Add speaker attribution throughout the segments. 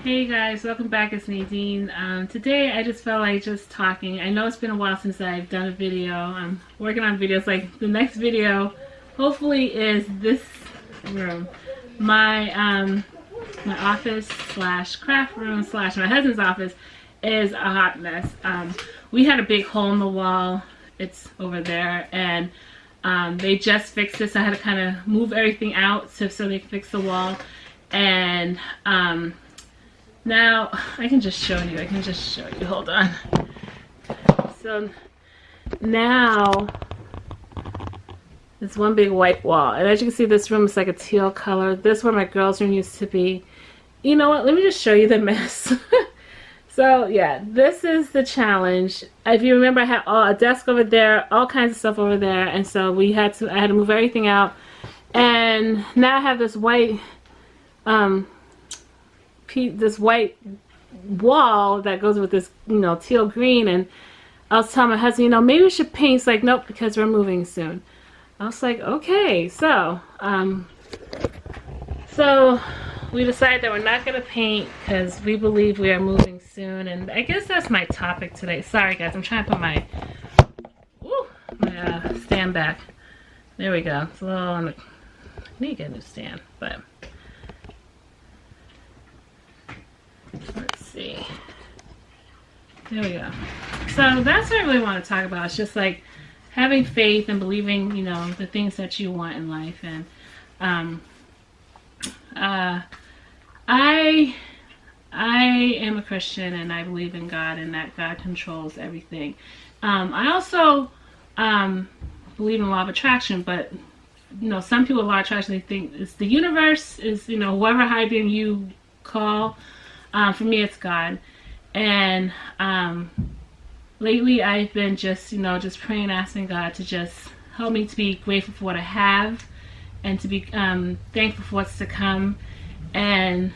Speaker 1: Hey guys, welcome back. It's Nadine. Today I just felt like just talking. I know it's been a while since I've done a video. I'm working on videos. Like the next video hopefully is this room. My my office slash craft room slash my husband's office is a hot mess. We had a big hole in the wall. It's over there, and they just fixed this. I had to kind of move everything out so they could fix the wall. And now I can just show you. Hold on. So now it's one big white wall, and as you can see, this room is like a teal color. This is where my girls' room used to be. You know what? Let me just show you the mess. So yeah, this is the challenge. If you remember, I had a desk over there, all kinds of stuff over there, and so I had to move everything out. And now I have this white wall that goes with this, teal green. And I was telling my husband, maybe we should paint. He's like, nope, because we're moving soon. I was like, okay. So we decided that we're not going to paint because we believe we are moving soon. And I guess that's my topic today. Sorry guys, I'm trying to put my stand back. There we go. It's a little on the, I need to get a new stand, but let's see. There we go. So that's what I really want to talk about. It's just like having faith and believing, the things that you want in life. And I am a Christian, and I believe in God, and that God controls everything. I also believe in law of attraction, but some people law of attraction, they think it's the universe, is whoever higher than you call. For me, it's God. And lately I've been just praying, asking God to just help me to be grateful for what I have, and to be thankful for what's to come. And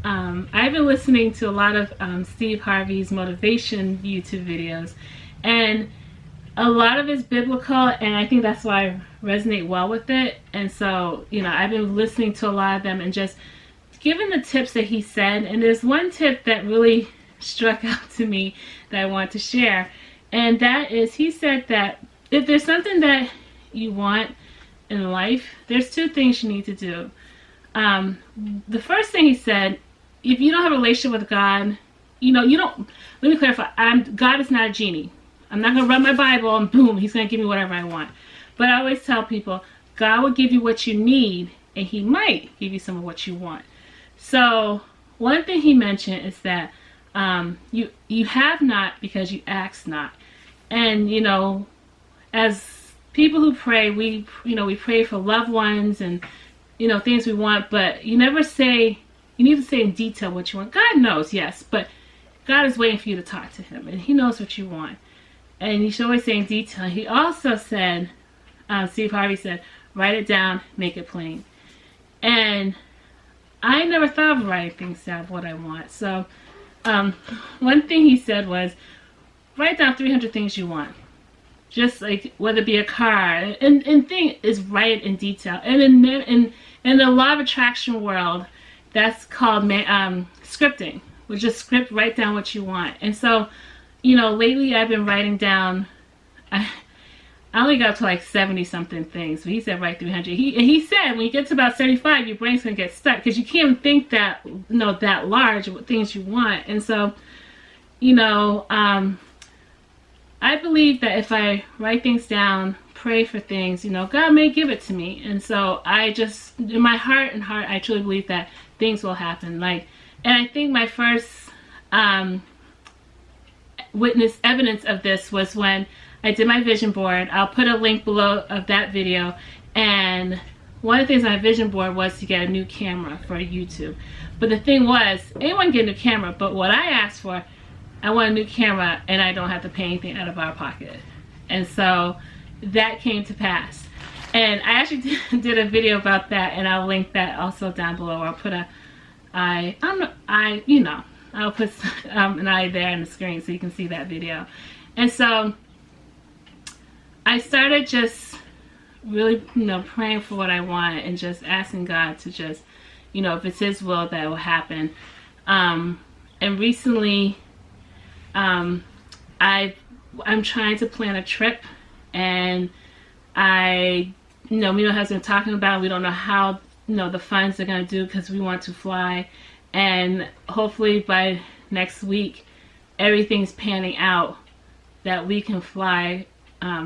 Speaker 1: I've been listening to a lot of Steve Harvey's motivation YouTube videos, and a lot of it's biblical, and I think that's why I resonate well with it. And so, I've been listening to a lot of them and just given the tips that he said. And there's one tip that really struck out to me that I want to share, and that is, he said that if there's something that you want in life, there's two things you need to do. The first thing he said, if you don't have a relationship with God, you don't, let me clarify, God is not a genie. I'm not going to run my Bible and boom, he's going to give me whatever I want. But I always tell people, God will give you what you need, and he might give you some of what you want. So one thing he mentioned is that you have not because you ask not. And as people who pray, we pray for loved ones and things we want, but you never say, you need to say in detail what you want. God knows, yes, but God is waiting for you to talk to him, and he knows what you want. And you should always say in detail. He also said, Steve Harvey said, write it down, make it plain. And I never thought of writing things down of what I want. So one thing he said was, write down 300 things you want. Just like whether it be a car, and thing is write it in detail. And in the law of attraction world, that's called scripting. Which just write down what you want. And so, lately I've been writing down, I only got up to like 70 something things, but he said write 300. He said when you get to about 75, your brain's gonna get stuck because you can't think that that large of things you want. And so, I believe that if I write things down, pray for things, God may give it to me. And so I just, in my heart, I truly believe that things will happen. And I think my first evidence of this was when I did my vision board. I'll put a link below of that video. And one of the things on my vision board was to get a new camera for YouTube. But the thing was, anyone can get a new camera, but what I asked for, I want a new camera, and I don't have to pay anything out of our pocket. And so that came to pass. And I actually did a video about that, and I'll link that also down below. I'll put I'll put an eye there on the screen so you can see that video. And so I started just really, praying for what I want, and just asking God to just, if it's his will, that it will happen. And recently, I'm trying to plan a trip, and me and my husband are talking about it. We don't know how the funds are going to do, because we want to fly, and hopefully by next week everything's panning out that we can fly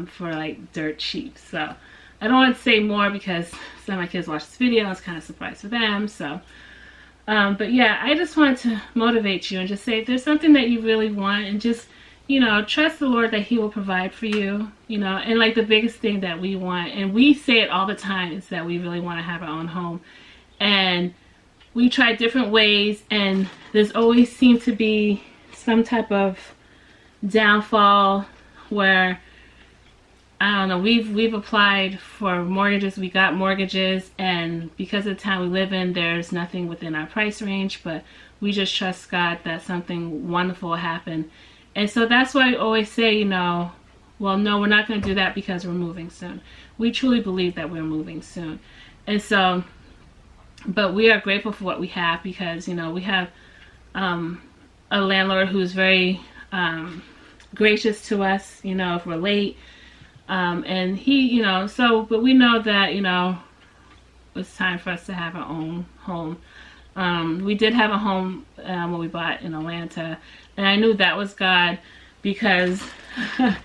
Speaker 1: for like dirt cheap. So I don't want to say more because some of my kids watch this video. I was kind of surprised for them. So but yeah, I just wanted to motivate you and just say, if there's something that you really want, and just trust the Lord that He will provide for you, and like the biggest thing that we want, and we say it all the time, is that we really want to have our own home. And we try different ways, and there's always seemed to be some type of downfall where, I don't know, we've applied for mortgages, we got mortgages, and because of the town we live in, there's nothing within our price range, but we just trust God that something wonderful will happen. And so that's why I always say, well, no, we're not going to do that because we're moving soon. We truly believe that we're moving soon. And so, but we are grateful for what we have, because, we have a landlord who's very gracious to us, if we're late. And he, but we know that, it's time for us to have our own home. We did have a home when we bought in Atlanta, and I knew that was God, because the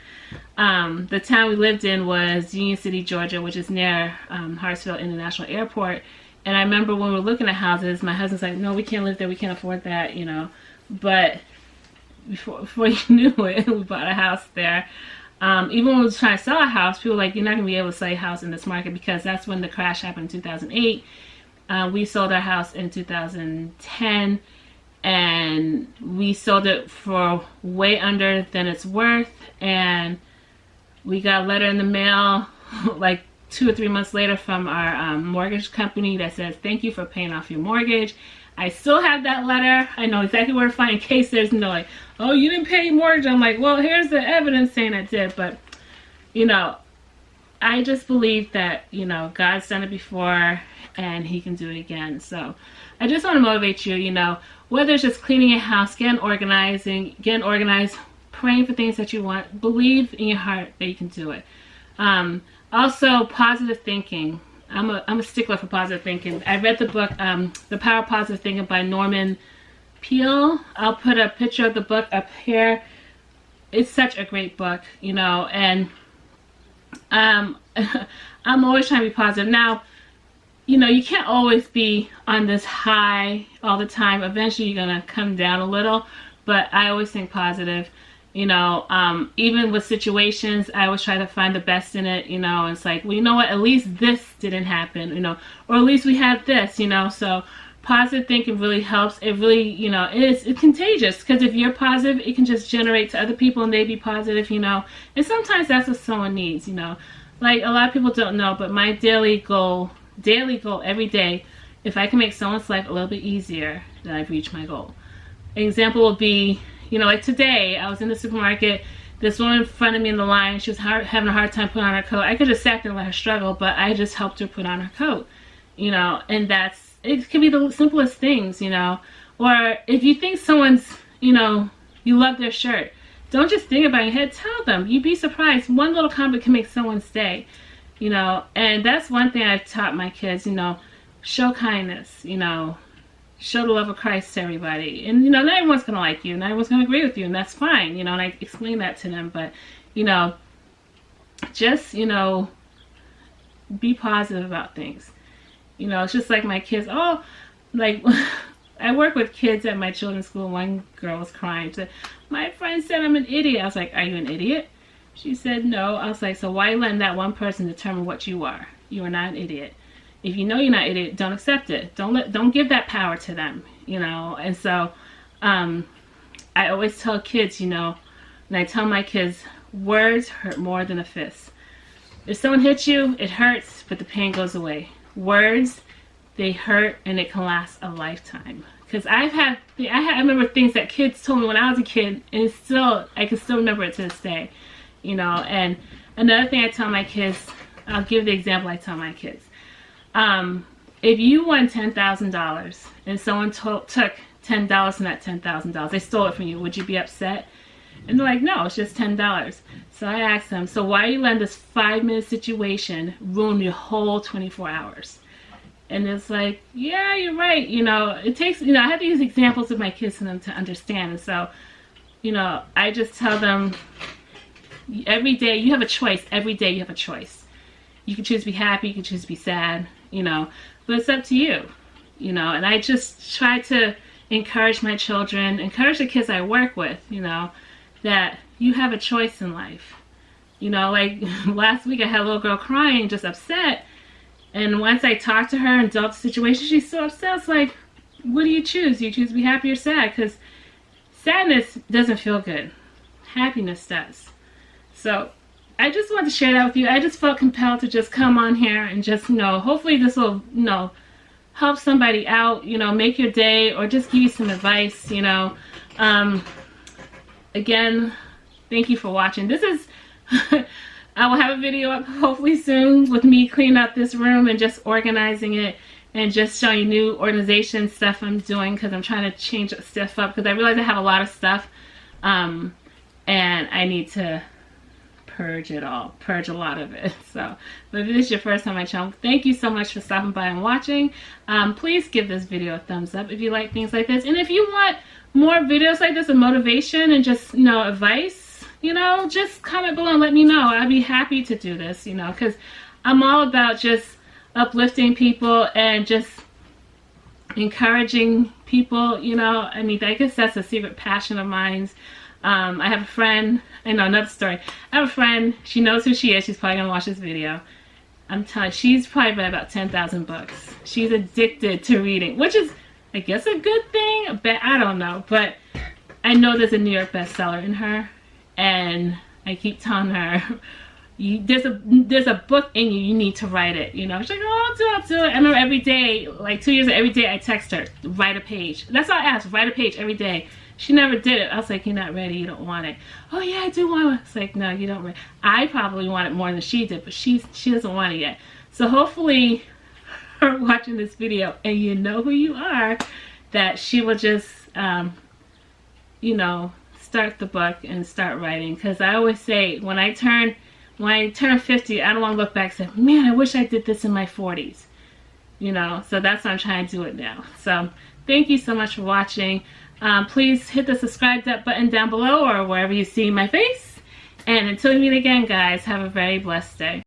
Speaker 1: town we lived in was Union City, Georgia, which is near Hartsfield International Airport. And I remember when we were looking at houses, my husband's like, no, we can't live there, we can't afford that, But before you knew it, we bought a house there. Even when we were trying to sell a house, people were like, you're not going to be able to sell a house in this market, because that's when the crash happened in 2008. We sold our house in 2010, and we sold it for way under than it's worth. And we got a letter in the mail like 2 or 3 months later from our mortgage company that says, thank you for paying off your mortgage. I still have that letter. I know exactly where to find, in case there's like, oh, you didn't pay your mortgage. I'm like, well, here's the evidence saying I did. But I just believe that God's done it before, and He can do it again. So I just want to motivate you, whether it's just cleaning your house, getting organized, praying for things that you want. Believe in your heart that you can do it. Also, positive thinking. I'm a stickler for positive thinking. I read the book, The Power of Positive Thinking by Norman Peale. I'll put a picture of the book up here. It's such a great book, and I'm always trying to be positive. Now, you can't always be on this high all the time. Eventually you're going to come down a little, but I always think positive. Even with situations, I always try to find the best in it, and it's like, well, you know what, at least this didn't happen, or at least we had this, so positive thinking really helps. It really, it's contagious, because if you're positive, it can just generate to other people, and they be positive, and sometimes that's what someone needs, like a lot of people don't know, but my daily goal every day, if I can make someone's life a little bit easier, then I've reached my goal. An example would be, like today, I was in the supermarket, this woman in front of me in the line, she was having a hard time putting on her coat. I could have sat there and let her struggle, but I just helped her put on her coat, and it can be the simplest things, or if you think someone's, you love their shirt, don't just think about it in your head, tell them. You'd be surprised. One little comment can make someone's day, and that's one thing I've taught my kids, show kindness, show the love of Christ to everybody. And, not everyone's going to like you, not everyone's going to agree with you, and that's fine, and I explain that to them, but, just, be positive about things. It's just like my kids, I work with kids at my children's school. One girl was crying. She said, my friend said I'm an idiot. I was like, are you an idiot? She said, no. I was like, so why are you letting that one person determine what you are? You are not an idiot. If you know you're not an idiot, don't accept it. Don't give that power to them, And so I always tell kids, and I tell my kids, words hurt more than a fist. If someone hits you, it hurts, but the pain goes away. Words, they hurt, and it can last a lifetime. Because I remember things that kids told me when I was a kid, and I can still remember it to this day, And another thing I tell my kids, I'll give the example I tell my kids. If you won $10,000 and someone took $10 and not $10,000. They stole it from you. Would you be upset? And they're like, no, it's just $10. So I asked them, so why are you letting this 5-minute situation ruin your whole 24 hours? And it's like, yeah, you're right. You know, it takes, you know, I have to use examples of my kids for them to understand. And so, you know, I just tell them every day you have a choice. Every day you have a choice. You can choose to be happy. You can choose to be sad, you know, but it's up to you, you know. And I just try to encourage my children, encourage the kids I work with, you know, that you have a choice in life. You know, like last week I had a little girl crying, just upset. And once I talked to her and dealt with the situation, she's so upset. It's like, what do you choose? Do you choose to be happy or sad? Because sadness doesn't feel good. Happiness does. So I just wanted to share that with you. I just felt compelled to just come on here and just, you know, hopefully this will, you know, help somebody out, you know, make your day, or just give you some advice, you know. Again, thank you for watching. This is, I will have a video up hopefully soon with me cleaning up this room and just organizing it and just showing you new organization stuff I'm doing, because I'm trying to change stuff up, because I realize I have a lot of stuff and I need to purge it all, purge a lot of it. So, but if this is your first time on my channel, thank you so much for stopping by and watching. Please give this video a thumbs up if you like things like this, and if you want more videos like this of motivation and just, you know, advice, you know, just comment below and let me know. I'd be happy to do this, you know, because I'm all about just uplifting people and just encouraging people, you know. I mean, I guess that's a secret passion of mine. I have a friend, I know another story. I have a friend, she knows who she is. She's probably going to watch this video. I'm telling you, she's probably read about 10,000 books. She's addicted to reading, which is, I guess, a good thing. But I don't know. But I know there's a New York bestseller in her. And I keep telling her, there's a book in you, you need to write it, you know. She's like, oh, I'll do it. I remember every day, like 2 years ago, every day I text her, write a page. That's all I asked, write a page every day. She never did it. I was like, you're not ready, you don't want it. Oh yeah, I do want it. It's like, no, you don't. I probably want it more than she did, but she doesn't want it yet. So hopefully, her watching this video, and you know who you are, that she will just, you know, start the book and start writing. Because I always say, when I turn 50, I don't want to look back and say, man, I wish I did this in my 40s. You know, so that's why I'm trying to do it now. So thank you so much for watching. Please hit the subscribe button down below or wherever you see my face. And until we meet again, guys, have a very blessed day.